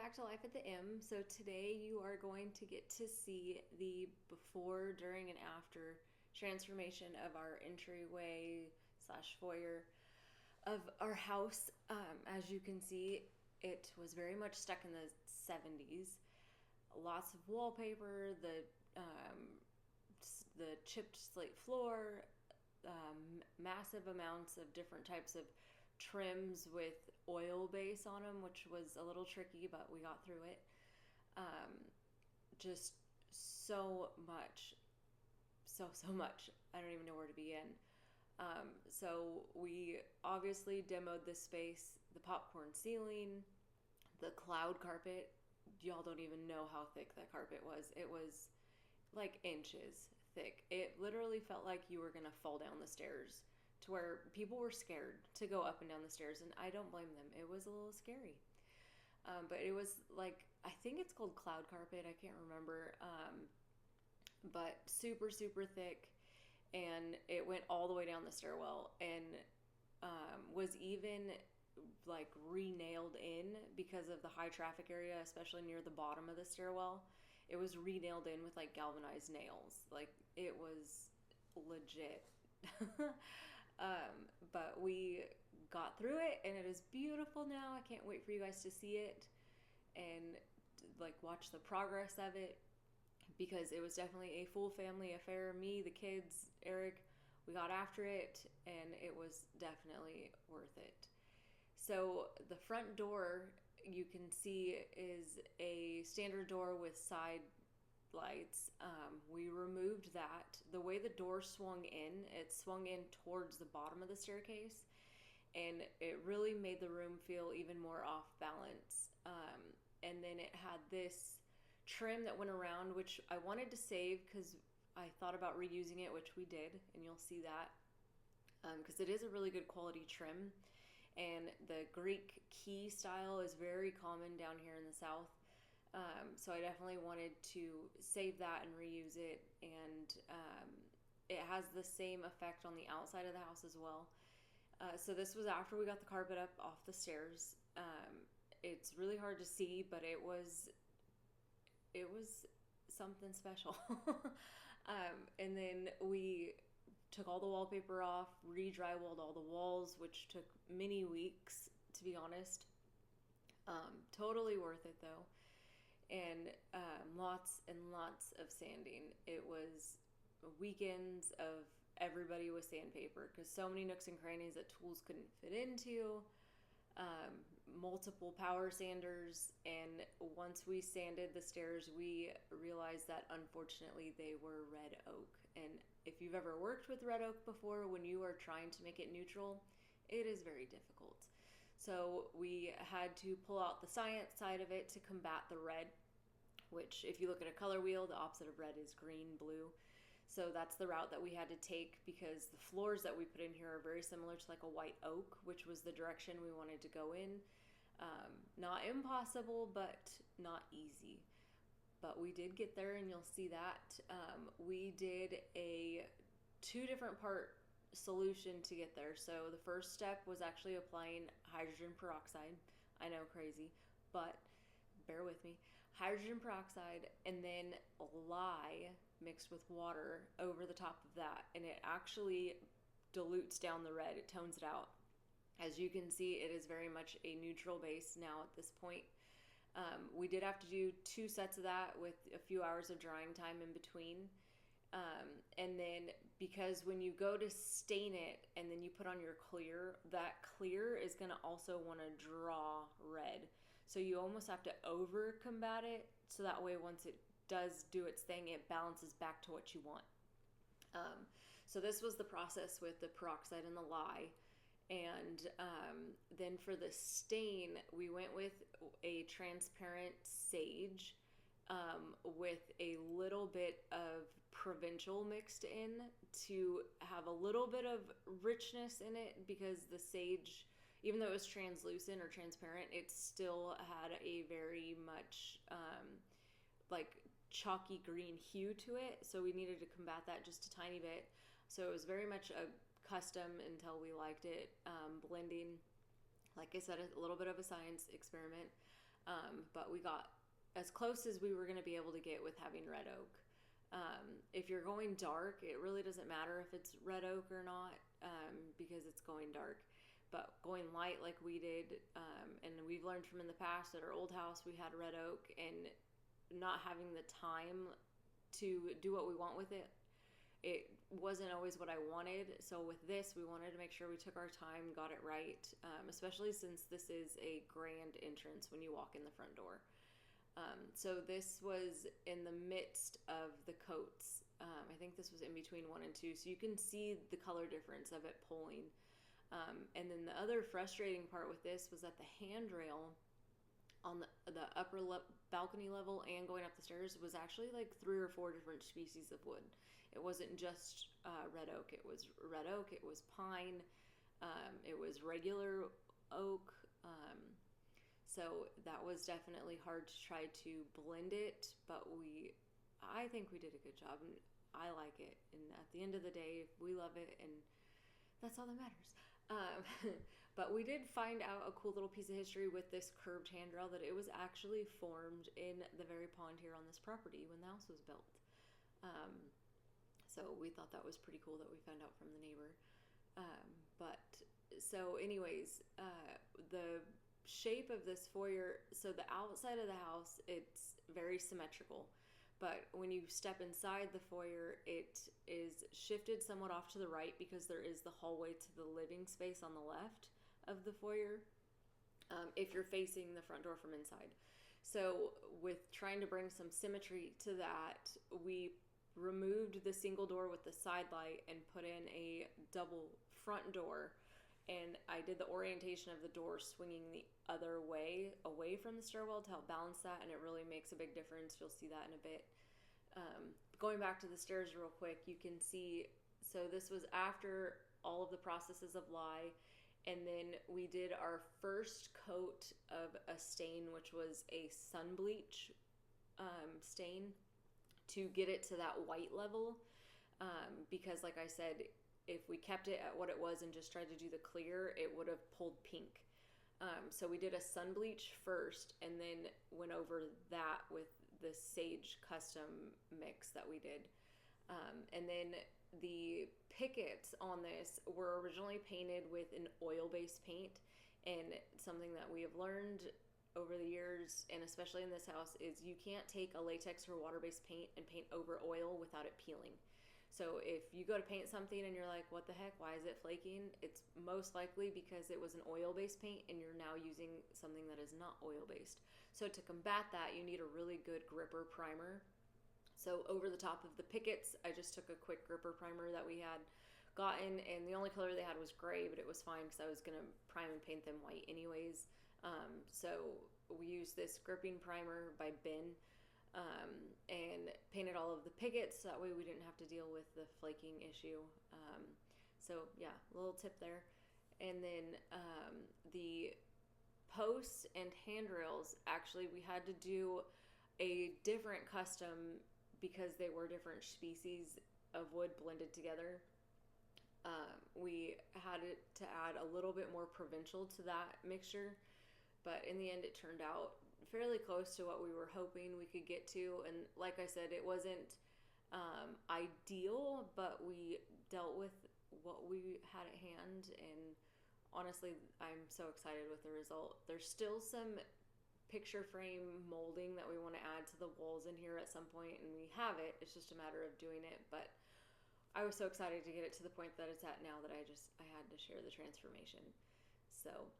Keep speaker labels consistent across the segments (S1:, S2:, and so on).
S1: back to Life at the M. So today you are going to get to see the before, during, and after transformation of our entryway slash foyer of our house. As you can see, it was very much stuck in the 70s. Lots of wallpaper, the chipped slate floor, massive amounts of different types of trims with oil base on them, which was a little tricky, but we got through it. Just so much, so much. I don't even know where to begin. So we obviously demoed this space, the popcorn ceiling, the cloud carpet. Y'all don't even know how thick that carpet was. It was like inches thick. It literally felt like you were gonna fall down the stairs, to where people were scared to go up and down the stairs, and I don't blame them. It was a little scary. But it was like, I think it's called cloud carpet. I can't remember. But super, super thick. And it went all the way down the stairwell, and was even like re-nailed in because of the high traffic area, especially near the bottom of the stairwell. It was re-nailed in with like galvanized nails. Like, it was legit. But we got through it, and it is beautiful now. I can't wait for you guys to see it and like watch the progress of it, because it was definitely a full family affair. Me, the kids, Eric, we got after it, and it was definitely worth it. So the front door, you can see, is a standard door with side lights. We removed that. The way the door swung in, it swung in towards the bottom of the staircase, and it really made the room feel even more off balance. And then it had this trim that went around, which I wanted to save because I thought about reusing it, which we did, and you'll see that, because it is a really good quality trim. And the Greek key style is very common down here in the South. So I definitely wanted to save that and reuse it. And it has the same effect on the outside of the house as well. So this was after we got the carpet up off the stairs. It's really hard to see, but it was something special. And then we took all the wallpaper off, re-drywalled all the walls, which took many weeks, to be honest. Totally worth it though. And lots and lots of sanding. It was weekends of everybody with sandpaper, because so many nooks and crannies that tools couldn't fit into. Multiple power sanders, and once we sanded the stairs, we realized that unfortunately they were red oak. And if you've ever worked with red oak before, when you are trying to make it neutral, it is very difficult. So we had to pull out the science side of it to combat the red, which, if you look at a color wheel, the opposite of red is green, blue. So that's the route that we had to take, because the floors that we put in here are very similar to like a white oak, which was the direction we wanted to go in. Not impossible, but not easy. But we did get there, and you'll see that. We did a 2 different part solution to get there. So the first step was actually applying hydrogen peroxide. I know, crazy, but bear with me. Hydrogen peroxide, and then lye mixed with water over the top of that, and it actually dilutes down the red. It tones it out. As you can see, it is very much a neutral base now at this point. We did have to do 2 sets of that with a few hours of drying time in between. And then, because when you go to stain it and then you put on your clear, that clear is going to also want to draw red. So you almost have to over combat it, so that way once it does do its thing, it balances back to what you want. So this was the process with the peroxide and the lye. And then for the stain, we went with a transparent sage, with a little bit of provincial mixed in to have a little bit of richness in it, because the sage, even though it was translucent or transparent, it still had a very much like chalky green hue to it. So we needed to combat that just a tiny bit. So it was very much a custom until we liked it. Blending, like I said, a little bit of a science experiment. But we got as close as we were going to be able to get with having red oak. If you're going dark, it really doesn't matter if it's red oak or not, because it's going dark. But going light like we did, and we've learned from in the past at our old house we had red oak, and not having the time to do what we want with it, it wasn't always what I wanted. So with this, we wanted to make sure we took our time, got it right, especially since this is a grand entrance when you walk in the front door. So this was in the midst of the coats. I think this was in between 1 and 2, so you can see the color difference of it pulling. And then the other frustrating part with this was that the handrail on the upper balcony level and going up the stairs was actually like 3 or 4 different species of wood. It wasn't just red oak. It was red oak, it was pine, it was regular oak. So that was definitely hard to try to blend it, but I think we did a good job, and I like it. And at the end of the day, we love it, and that's all that matters. But we did find out a cool little piece of history with this curved handrail, that it was actually formed in the very pond here on this property when the house was built. So we thought that was pretty cool that we found out from the neighbor. But so anyways, the shape of this foyer, so the outside of the house, it's very symmetrical. But when you step inside the foyer, it is shifted somewhat off to the right because there is the hallway to the living space on the left of the foyer, if you're facing the front door from inside. So with trying to bring some symmetry to that, we removed the single door with the side light and put in a double front door. And I did the orientation of the door swinging the other way, away from the stairwell, to help balance that, and it really makes a big difference. You'll see that in a bit. Going back to the stairs real quick, you can see, so this was after all of the processes of lye, and then we did our first coat of a stain, which was a sun bleach stain, to get it to that white level, because like I said, if we kept it at what it was and just tried to do the clear, it would have pulled pink. So we did a sun bleach first, and then went over that with the sage custom mix that we did. And then the pickets on this were originally painted with an oil-based paint, and something that we have learned over the years, and especially in this house, is you can't take a latex or water-based paint and paint over oil without it peeling. So if you go to paint something and you're like, what the heck, why is it flaking? It's most likely because it was an oil-based paint and you're now using something that is not oil-based. So to combat that, you need a really good gripper primer. So over the top of the pickets, I just took a quick gripper primer that we had gotten, and the only color they had was gray, but it was fine because I was going to prime and paint them white anyways. So we used this gripping primer by Ben, and painted all of the pickets, so that way we didn't have to deal with the flaking issue. So yeah, a little tip there. And then the posts and handrails, actually we had to do a different custom because they were different species of wood blended together. We had to add a little bit more provincial to that mixture, but in the end it turned out fairly close to what we were hoping we could get to. And like I said, it wasn't ideal, but we dealt with what we had at hand, and honestly I'm so excited with the result. There's still some picture frame molding that we want to add to the walls in here at some point, and we have it. It's just a matter of doing it, but I was so excited to get it to the point that it's at now that I had to share the transformation. So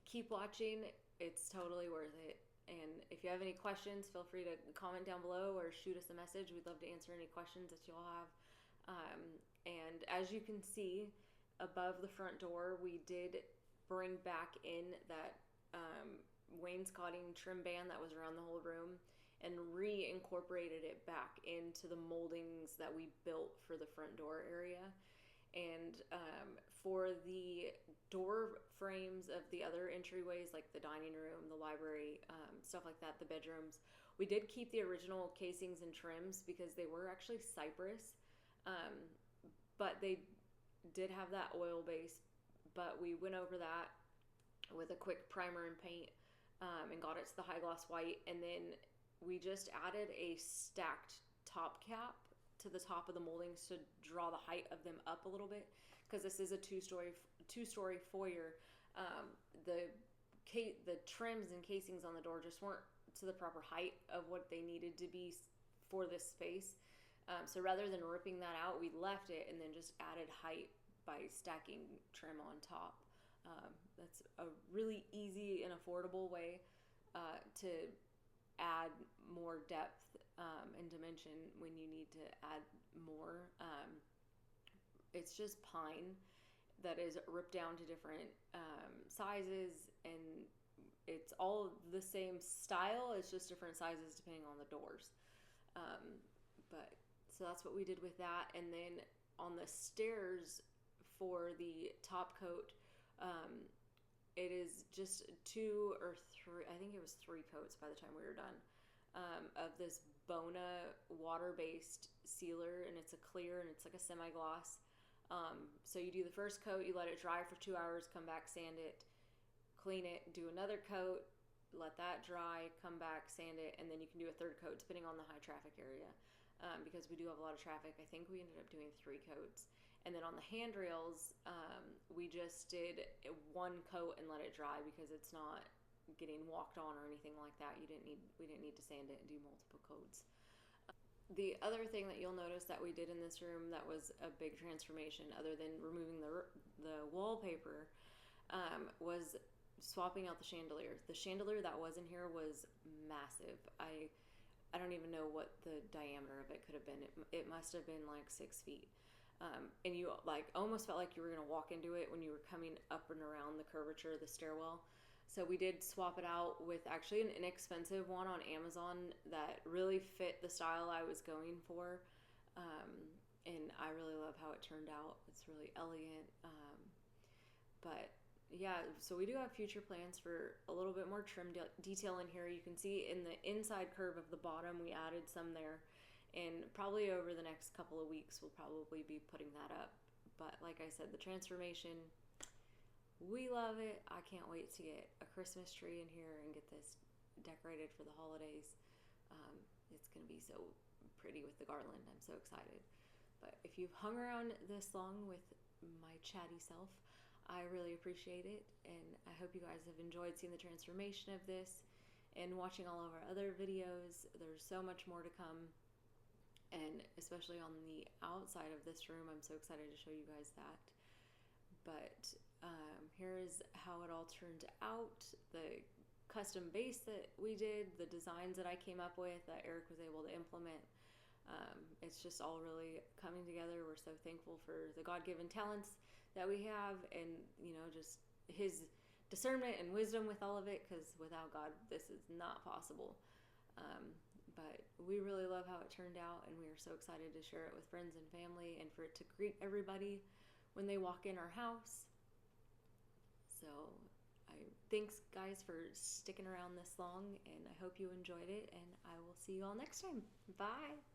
S1: keep watching. It's totally worth it. And if you have any questions, feel free to comment down below or shoot us a message. We'd love to answer any questions that you all have. And as you can see above the front door, we did bring back in that wainscoting trim band that was around the whole room, and reincorporated it back into the moldings that we built for the front door area. And for the door frames of the other entryways, like the dining room, the library, stuff like that, the bedrooms, we did keep the original casings and trims because they were actually cypress, but they did have that oil base. But we went over that with a quick primer and paint, and got it to the high gloss white. And then we just added a stacked top cap to the top of the moldings to draw the height of them up a little bit, because this is a two-story foyer. The trims and casings on the door just weren't to the proper height of what they needed to be for this space. So rather than ripping that out, we left it and then just added height by stacking trim on top. That's a really easy and affordable way to add more depth and dimension when you need to add more. It's just pine that is ripped down to different sizes, and it's all the same style. It's just different sizes depending on the doors. But so that's what we did with that. And then on the stairs for the top coat, it is just 2 or 3, I think it was 3 coats by the time we were done, of this Bona water-based sealer, and it's a clear and it's like a semi-gloss. So you do the first coat, you let it dry for 2 hours, come back, sand it, clean it, do another coat, let that dry, come back, sand it, and then you can do a third coat depending on the high traffic area. Because we do have a lot of traffic, I think we ended up doing 3 coats. And then on the handrails, we just did 1 coat and let it dry because it's not getting walked on or anything like that. We didn't need to sand it and do multiple coats. The other thing that you'll notice that we did in this room that was a big transformation, other than removing the wallpaper, was swapping out the chandelier. The chandelier that was in here was massive. I don't even know what the diameter of it could have been. It must have been like 6 feet. And you like almost felt like you were going to walk into it when you were coming up and around the curvature of the stairwell. So we did swap it out with actually an inexpensive one on Amazon that really fit the style I was going for. And I really love how it turned out. It's really elegant. But yeah, so we do have future plans for a little bit more trim detail in here. You can see in the inside curve of the bottom, we added some there. And probably over the next couple of weeks, we'll probably be putting that up. But like I said, the transformation, we love it. I can't wait to get a Christmas tree in here and get this decorated for the holidays. It's going to be so pretty with the garland. I'm so excited. But if you've hung around this long with my chatty self, I really appreciate it, and I hope you guys have enjoyed seeing the transformation of this and watching all of our other videos. There's so much more to come, and especially on the outside of this room, I'm so excited to show you guys that. But here's how it all turned out. The custom base that we did, the designs that I came up with that Eric was able to implement. It's just all really coming together. We're so thankful for the God-given talents that we have, and just his discernment and wisdom with all of it, because without God this is not possible. But we really love how it turned out, and we are so excited to share it with friends and family, and for it to greet everybody when they walk in our house. So thanks guys for sticking around this long, and I hope you enjoyed it, and I will see you all next time. Bye.